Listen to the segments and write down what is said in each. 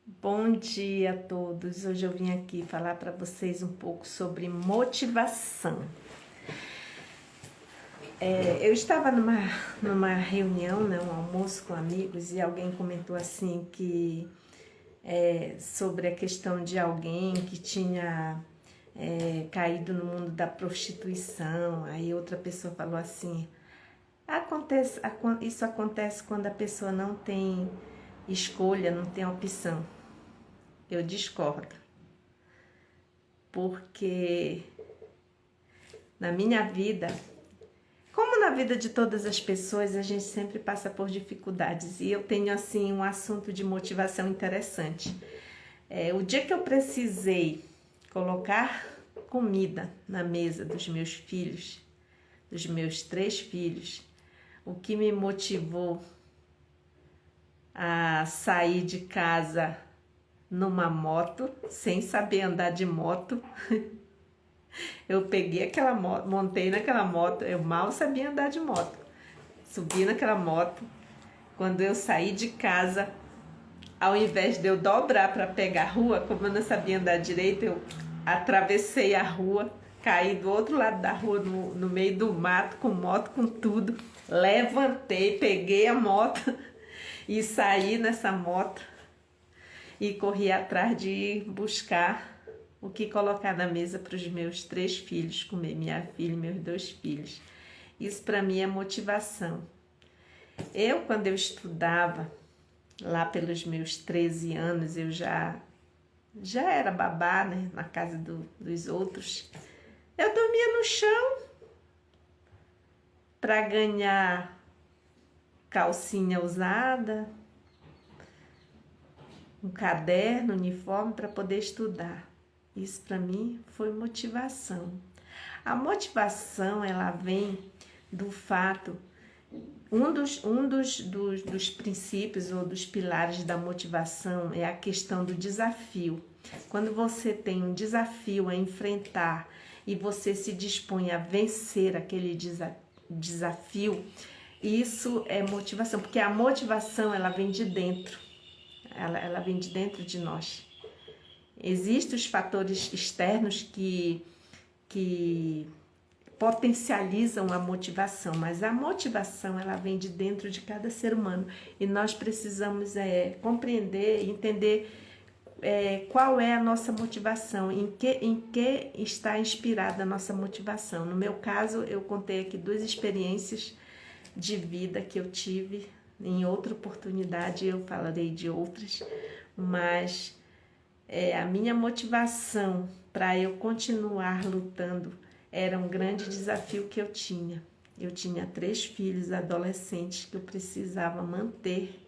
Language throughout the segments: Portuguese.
Bom dia a todos. Hoje eu vim aqui falar para vocês um pouco sobre motivação. Eu estava numa reunião, né, um almoço com amigos, e alguém comentou assim que sobre a questão de alguém que tinha caído no mundo da prostituição. Aí outra pessoa falou assim: isso acontece quando a pessoa não tem escolha, não tem opção. Eu discordo, porque na minha vida, como na vida de todas as pessoas, a gente sempre passa por dificuldades. E eu tenho assim um assunto de motivação interessante. O dia que eu precisei colocar comida na mesa dos meus filhos, dos meus 3 filhos, o que me motivou a sair de casa numa moto, sem saber andar de moto. Eu peguei aquela moto, montei naquela moto, eu mal sabia andar de moto. Subi naquela moto. Quando eu saí de casa, ao invés de eu dobrar para pegar a rua, como eu não sabia andar direito, eu atravessei a rua, caí do outro lado da rua, no meio do mato, com moto, com tudo. Levantei, peguei a moto e saí nessa moto e corri atrás de ir buscar o que colocar na mesa para os meus 3 filhos comer, minha filha e meus 2 filhos. Isso para mim é motivação. Quando eu estudava, lá pelos meus 13 anos, eu já era babá, né, na casa dos outros. Eu dormia no chão para ganhar calcinha usada, um caderno, uniforme para poder estudar. Isso para mim foi motivação. A motivação, ela vem do fato, um dos princípios ou dos pilares da motivação é a questão do desafio. Quando você tem um desafio a enfrentar e você se dispõe a vencer aquele desafio, isso é motivação, porque a motivação, ela vem de dentro. Ela vem de dentro de nós. Existem os fatores externos que potencializam a motivação, mas a motivação, ela vem de dentro de cada ser humano e nós precisamos compreender, entender qual é a nossa motivação, em que está inspirada a nossa motivação. No meu caso, eu contei aqui 2 experiências de vida que eu tive. Em outra oportunidade eu falarei de outras, mas a minha motivação para eu continuar lutando era um grande desafio que eu tinha. Eu tinha 3 filhos adolescentes que eu precisava manter.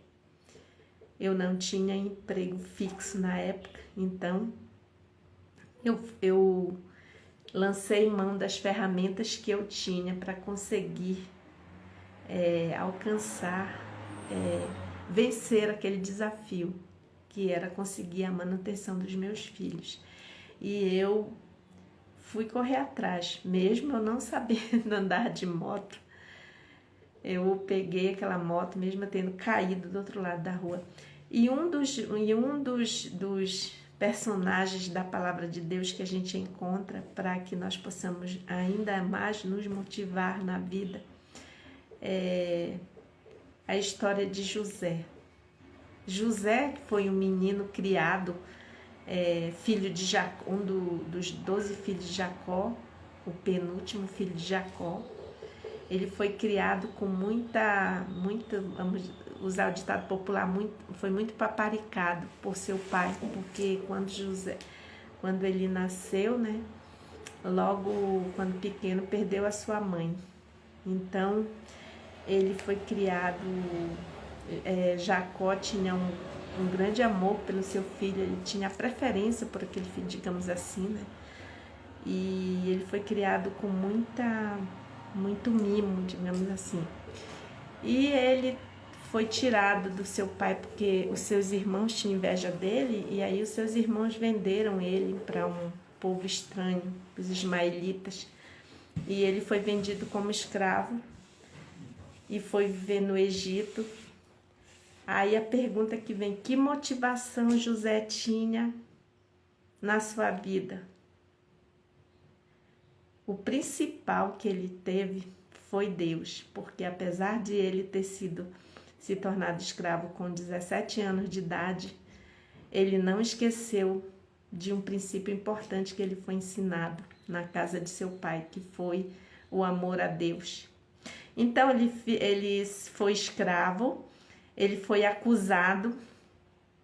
Eu não tinha emprego fixo na época, então eu lancei mão das ferramentas que eu tinha para conseguir alcançar, vencer aquele desafio, que era conseguir a manutenção dos meus filhos. E eu fui correr atrás, mesmo eu não sabendo andar de moto. Eu peguei aquela moto, mesmo tendo caído do outro lado da rua. E um dos personagens da palavra de Deus que a gente encontra para que nós possamos ainda mais nos motivar na vida é a história de José. José foi um menino criado, filho de Jacó, dos 12 filhos de Jacó, o penúltimo filho de Jacó. Ele foi criado com vamos usar o ditado popular, foi muito paparicado por seu pai, porque quando ele nasceu, né, logo quando pequeno, perdeu a sua mãe. Então, ele foi criado, Jacó tinha um grande amor pelo seu filho, ele tinha preferência por aquele filho, digamos assim, né? E ele foi criado com muito mimo, digamos assim. E ele foi tirado do seu pai porque os seus irmãos tinham inveja dele, e aí os seus irmãos venderam ele para um povo estranho, os ismaelitas, e ele foi vendido como escravo e foi viver no Egito. Aí a pergunta que vem: que motivação José tinha na sua vida? O principal que ele teve foi Deus, porque apesar de ele ter se tornado escravo com 17 anos de idade, ele não esqueceu de um princípio importante que ele foi ensinado na casa de seu pai, que foi o amor a Deus. Então ele foi escravo, ele foi acusado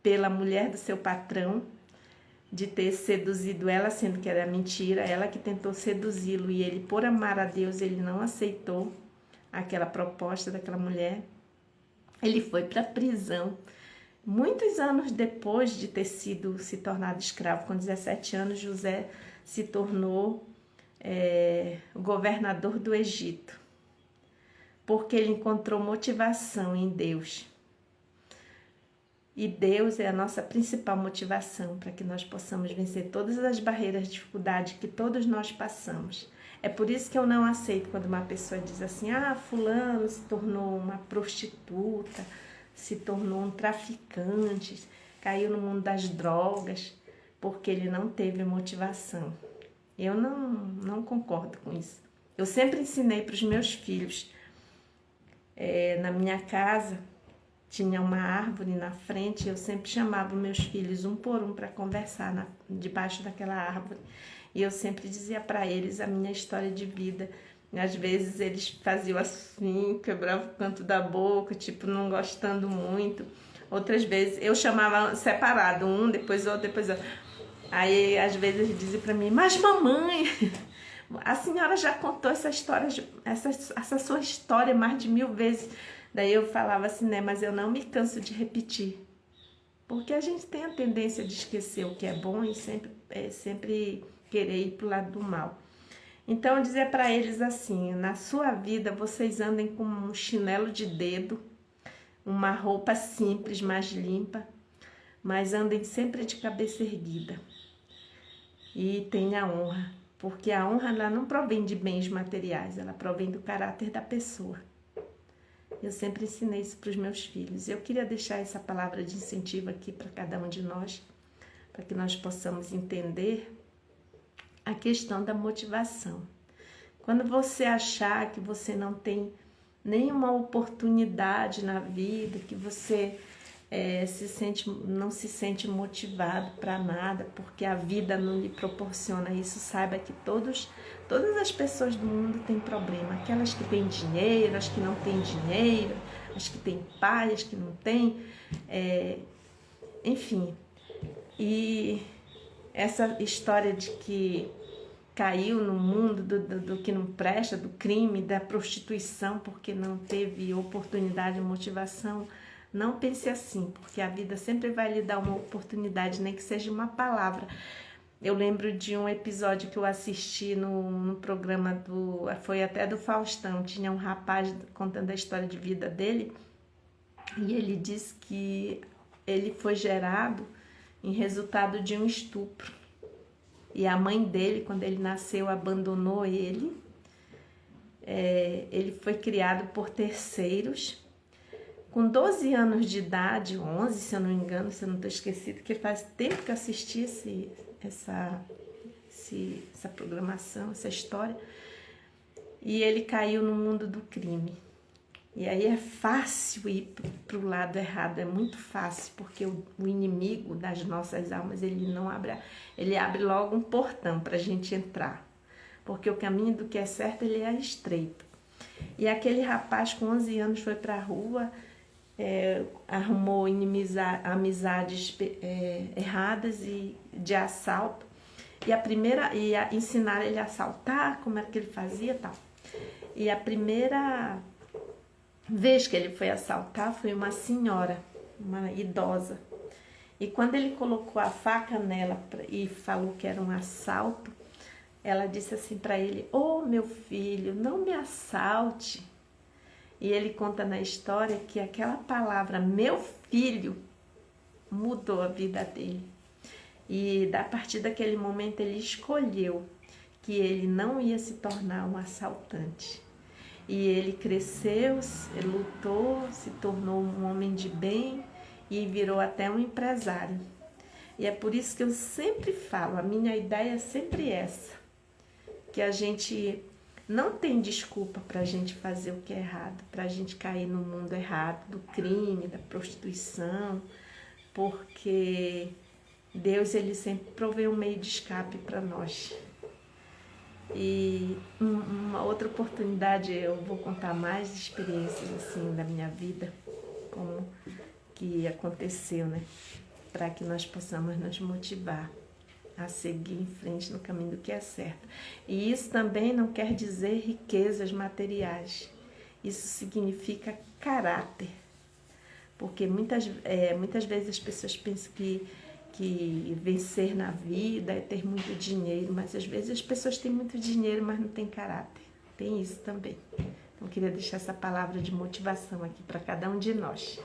pela mulher do seu patrão de ter seduzido ela, sendo que era mentira, ela que tentou seduzi-lo, e ele, por amar a Deus, ele não aceitou aquela proposta daquela mulher. Ele foi para a prisão. Muitos anos depois de ter se tornado escravo, com 17 anos, José se tornou governador do Egito, porque ele encontrou motivação em Deus. E Deus é a nossa principal motivação para que nós possamos vencer todas as barreiras de dificuldade que todos nós passamos. É por isso que eu não aceito quando uma pessoa diz assim: fulano se tornou uma prostituta, se tornou um traficante, caiu no mundo das drogas, porque ele não teve motivação. Eu não concordo com isso. Eu sempre ensinei para os meus filhos, na minha casa, tinha uma árvore na frente, eu sempre chamava meus filhos um por um para conversar debaixo daquela árvore. E eu sempre dizia para eles a minha história de vida. Às vezes eles faziam assim, quebravam o canto da boca, tipo, não gostando muito. Outras vezes eu chamava separado, um, depois outro, depois outro. Aí às vezes eles diziam para mim: mas mamãe, a senhora já contou essa história, essa sua história mais de 1000 vezes. Daí eu falava assim, né, mas eu não me canso de repetir. Porque a gente tem a tendência de esquecer o que é bom e sempre querer ir para o lado do mal. Então eu dizia para eles assim: na sua vida vocês andem com um chinelo de dedo, uma roupa simples, mais limpa, mas andem sempre de cabeça erguida. E tenha honra, porque a honra ela não provém de bens materiais, ela provém do caráter da pessoa. Eu sempre ensinei isso para os meus filhos. Eu queria deixar essa palavra de incentivo aqui para cada um de nós, para que nós possamos entender a questão da motivação. Quando você achar que você não tem nenhuma oportunidade na vida, que você não se sente motivado para nada, porque a vida não lhe proporciona isso, saiba que todas as pessoas do mundo têm problema. Aquelas que têm dinheiro, as que não têm dinheiro, as que têm pai, as que não têm, enfim. E essa história de que caiu no mundo do que não presta, do crime, da prostituição, porque não teve oportunidade e motivação, não pense assim, porque a vida sempre vai lhe dar uma oportunidade, nem que seja uma palavra. Eu lembro de um episódio que eu assisti no programa foi até do Faustão, tinha um rapaz contando a história de vida dele, e ele disse que ele foi gerado em resultado de um estupro. E a mãe dele, quando ele nasceu, abandonou ele. Ele foi criado por terceiros. Com 12 anos de idade, 11, se eu não me engano, se eu não estou esquecido, porque faz tempo que eu assisti essa programação, essa história, e ele caiu no mundo do crime. E aí é fácil ir para o lado errado, é muito fácil, porque o inimigo das nossas almas, ele abre logo um portão para a gente entrar, porque o caminho do que é certo, ele é estreito. E aquele rapaz com 11 anos foi para a rua, arrumou amizades erradas e de assalto, e ensinaram ele a assaltar, como era que ele fazia e tal. E a primeira vez que ele foi assaltar foi uma senhora, uma idosa. E quando ele colocou a faca nela e falou que era um assalto, ela disse assim para ele: "Ô, meu filho, não me assalte". E ele conta na história que aquela palavra, meu filho, mudou a vida dele. E a partir daquele momento ele escolheu que ele não ia se tornar um assaltante. E ele cresceu, ele lutou, se tornou um homem de bem e virou até um empresário. E é por isso que eu sempre falo, a minha ideia é sempre essa, que a gente não tem desculpa para a gente fazer o que é errado, para a gente cair no mundo errado, do crime, da prostituição, porque Deus ele sempre provê um meio de escape para nós. E uma outra oportunidade eu vou contar mais experiências assim da minha vida, como que aconteceu, né? Para que nós possamos nos motivar a seguir em frente no caminho do que é certo. E isso também não quer dizer riquezas materiais. Isso significa caráter. Porque muitas vezes as pessoas pensam que vencer na vida é ter muito dinheiro, mas às vezes as pessoas têm muito dinheiro, mas não têm caráter. Tem isso também. Então eu queria deixar essa palavra de motivação aqui para cada um de nós.